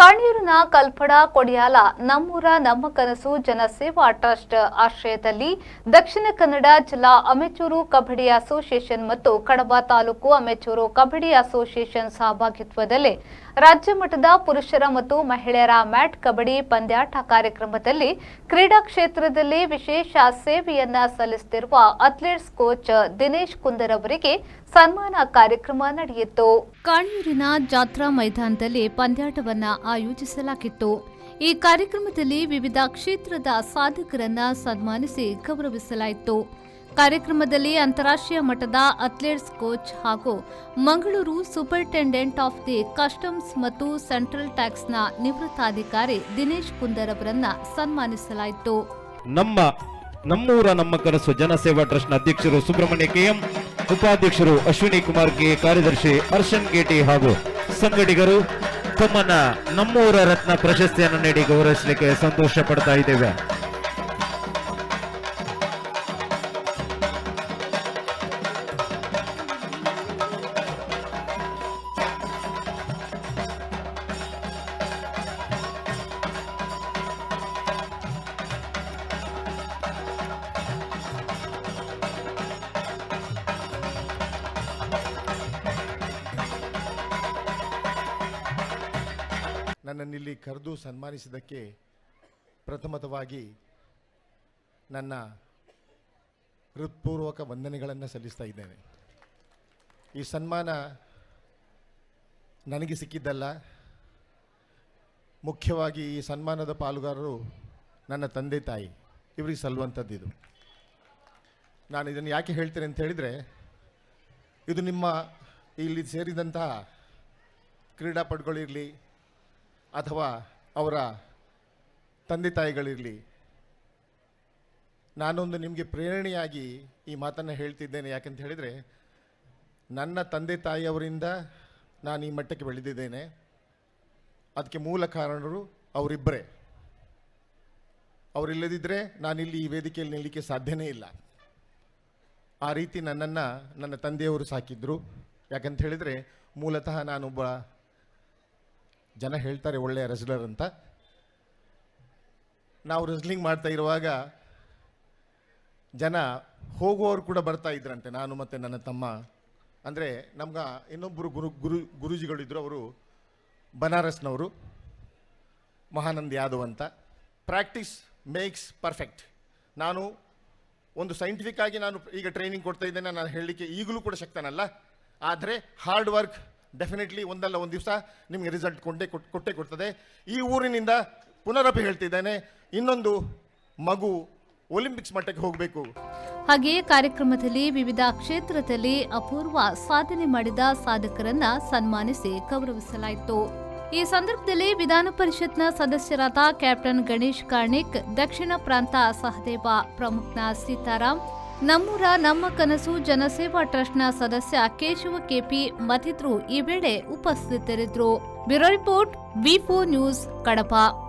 ಕಾಣಿಯೂರಿನ ಕಲ್ಪಡ ಕೊಡಿಯಾಲ ನಮ್ಮೂರ ನಮ್ಮ ಕನಸು ಜನಸೇವಾ ಟ್ರಸ್ಟ್ ಆಶ್ರಯದಲ್ಲಿ ದಕ್ಷಿಣ ಕನ್ನಡ ಜಿಲ್ಲಾ ಅಮೆಚೂರು ಕಬಡ್ಡಿ ಅಸೋಸಿಯೇಷನ್ ಮತ್ತು ಕಡಬ ತಾಲೂಕು ಅಮೆಚೂರು ಕಬಡ್ಡಿ ಅಸೋಸಿಯೇಷನ್ ಸಹಭಾಗಿತ್ವದಲ್ಲಿ ರಾಜ್ಯ ಮಟ್ಟದ ಪುರುಷರ ಮತ್ತು ಮಹಿಳೆಯರ ಮ್ಯಾಟ್ ಕಬಡ್ಡಿ ಪಂದ್ಯಾಟ ಕಾರ್ಯಕ್ರಮದಲ್ಲಿ ಕ್ರೀಡಾ ಕ್ಷೇತ್ರದಲ್ಲಿ ವಿಶೇಷ ಸೇವೆಯನ್ನ ಸಲ್ಲಿಸುತ್ತಿರುವ ಅಥ್ಲೆಟ್ಸ್ ಕೋಚ್ ದಿನೇಶ್ ಕುಂದರ್ ಅವರಿಗೆ ಸನ್ಮಾನ ಕಾರ್ಯಕ್ರಮ ನಡೆಯಿತು. ಕಾಣಿಯೂರಿನ ಜಾತ್ರಾ ಮೈದಾನದಲ್ಲಿ ಪಂದ್ಯಾಟವನ್ನ ಆಯೋಜಿಸಲಾಗಿತ್ತು. ಈ ಕಾರ್ಯಕ್ರಮದಲ್ಲಿ ವಿವಿಧ ಕ್ಷೇತ್ರದ ಸಾಧಕರನ್ನ ಸನ್ಮಾನಿಸಿ ಗೌರವಿಸಲಾಯಿತು. ಕಾರ್ಯಕ್ರಮದಲ್ಲಿ ಅಂತಾರಾಷ್ಟ್ರೀಯ ಮಟ್ಟದ ಅಥ್ಲೆಟ್ಸ್ ಕೋಚ್ ಹಾಗೂ Mangaluru superintendent of the customs ಮತ್ತು ಸೆಂಟ್ರಲ್ ಟ್ಯಾಕ್ಸ್ನ ನಿವೃತ್ತಾಧಿಕಾರಿ ದಿನೇಶ್ ಕುಂದರ್ ಅವರನ್ನ ಸನ್ಮಾನಿಸಲಾಯಿತು. ನಮ್ಮೂರ ನಮ್ಮ ಕನಸು ಜನಸೇವಾ ಟ್ರಸ್ಟ್ನ ಅಧ್ಯಕ್ಷರು ಸುಬ್ರಹ್ಮಣ್ಯ ಕೆಎಂ, ಉಪಾಧ್ಯಕ್ಷರು ಅಶ್ವಿನಿ ಕುಮಾರ್ ಕೆ, ಕಾರ್ಯದರ್ಶಿ ಹರ್ಷನ್ ಕೆಟಿ ಹಾಗೂ ಸಂಘಟಿಗರು ತಮ್ಮನ್ನ ನಮ್ಮೂರ ರತ್ನ ಪ್ರಶಸ್ತಿಯನ್ನು ನೀಡಿ ಗೌರವಿಸಲಿಕ್ಕೆ ಸಂತೋಷ ಪಡ್ತಾ ಇದ್ದೇವೆ. ನನ್ನನ್ನಿಲ್ಲಿ ಕರೆದು ಸನ್ಮಾನಿಸಿದ್ದಕ್ಕೆ ಪ್ರಥಮತವಾಗಿ ನನ್ನ ಹೃತ್ಪೂರ್ವಕ ವಂದನೆಗಳನ್ನು ಸಲ್ಲಿಸ್ತಾ ಇದ್ದೇನೆ. ಈ ಸನ್ಮಾನ ನನಗೆ ಸಿಕ್ಕಿದ್ದಲ್ಲ, ಮುಖ್ಯವಾಗಿ ಈ ಸನ್ಮಾನದ ಪಾಲುಗಾರರು ನನ್ನ ತಂದೆ ತಾಯಿ, ಇವರಿಗೆ ಸಲ್ಲುವಂಥದ್ದಿದು. ನಾನು ಇದನ್ನು ಯಾಕೆ ಹೇಳ್ತೇನೆ ಅಂತ ಹೇಳಿದರೆ, ಇದು ನಿಮ್ಮ ಇಲ್ಲಿ ಸೇರಿದಂತಹ ಕ್ರೀಡಾಪಟುಗಳಿರಲಿ ಅಥವಾ ಅವರ ತಂದೆ ತಾಯಿಗಳಿರಲಿ, ನಾನೊಂದು ನಿಮಗೆ ಪ್ರೇರಣೆಯಾಗಿ ಈ ಮಾತನ್ನು ಹೇಳ್ತಿದ್ದೇನೆ. ಯಾಕಂತ ಹೇಳಿದರೆ, ನನ್ನ ತಂದೆ ತಾಯಿಯವರಿಂದ ನಾನು ಈ ಮಟ್ಟಕ್ಕೆ ಬೆಳೆದಿದ್ದೇನೆ. ಅದಕ್ಕೆ ಮೂಲ ಕಾರಣರು ಅವರಿಬ್ಬರೇ. ಅವರಿಲ್ಲದಿದ್ದರೆ ನಾನಿಲ್ಲಿ ಈ ವೇದಿಕೆಯಲ್ಲಿ ನಿಲ್ಲಲಿಕ್ಕೆ ಸಾಧ್ಯನೇ ಇಲ್ಲ. ಆ ರೀತಿ ನನ್ನನ್ನು ನನ್ನ ತಂದೆಯವರು ಸಾಕಿದ್ರು. ಯಾಕಂತ ಹೇಳಿದರೆ, ಮೂಲತಃ ನಾನೊಬ್ಬ, ಜನ ಹೇಳ್ತಾರೆ ಒಳ್ಳೆಯ ರೆಸ್ಲರ್ ಅಂತ. ನಾವು ರೆಸ್ಲಿಂಗ್ ಮಾಡ್ತಾ ಇರುವಾಗ ಜನ ಹೋಗುವವರು ಕೂಡ ಬರ್ತಾ ಇದ್ರಂತೆ, ನಾನು ಮತ್ತು ನನ್ನ ತಮ್ಮ. ಅಂದರೆ ನಮ್ಗೆ ಇನ್ನೊಬ್ಬರು ಗುರುಜಿಗಳಿದ್ರು, ಅವರು ಬನಾರಸ್ನವರು, ಮಹಾನಂದ್ ಯಾದವ್ ಅಂತ. Practice makes perfect. ನಾನು ಒಂದು ಸೈಂಟಿಫಿಕ್ ಆಗಿ ನಾನು ಈಗ ಟ್ರೈನಿಂಗ್ ಕೊಡ್ತಾ ಇದ್ದೇನೆ, ನಾನು ಹೇಳಲಿಕ್ಕೆ ಈಗಲೂ ಕೂಡ ಶಕ್ತನಲ್ಲ. ಆದರೆ ಹಾರ್ಡ್ ವರ್ಕ್ ಡೆಫಿನೆಟ್ಲಿ ಒಂದಲ್ಲ ಒಂದು ದಿವಸ ನಿಮಗೆ ರಿಸಲ್ಟ್ ಕೊಟ್ಟೇ ಕೊಡ್ತದೆ. ಈ ಊರಿನಿಂದ ಪುನರಪಿ ಹೇಳ್ತಿದ್ದೇನೆ, ಇನ್ನೊಂದು ಮಗು ಒಲಿಂಪಿಕ್ಸ್ ಮಟ್ಟಕ್ಕೆ ಹೋಗಬೇಕು. ಹಾಗೆಯೇ ಕಾರ್ಯಕ್ರಮದಲ್ಲಿ ವಿವಿಧ ಕ್ಷೇತ್ರದಲ್ಲಿ ಅಪೂರ್ವ ಸಾಧನೆ ಮಾಡಿದ ಸಾಧಕರನ್ನ ಸನ್ಮಾನಿಸಿ ಗೌರವಿಸಲಾಯಿತು. ಈ ಸಂದರ್ಭದಲ್ಲಿ ವಿಧಾನ ಪರಿಷತ್ನ ಸದಸ್ಯರಾದ ಕ್ಯಾಪ್ಟನ್ ಗಣೇಶ್ ಕಾರ್ಣಿಕ್, ದಕ್ಷಿಣ ಪ್ರಾಂತ ಸಹದೇವ ಪ್ರಮುಖನ ಸೀತಾರಾಮ್, ನಮ್ಮೂರ ನಮ್ಮ ಕನಸು ಜನಸೇವಾ ಟ್ರಸ್ಟ್ನ ಸದಸ್ಯ ಕೇಶವ ಕೆಪಿ ಮತ್ತಿತರರು ಈ ವೇಳೆ ಉಪಸ್ಥಿತರಿದ್ದರು. ಬ್ಯೂರೋ ರಿಪೋರ್ಟ್, ವಿ4 ನ್ಯೂಸ್, ಕಡಪ.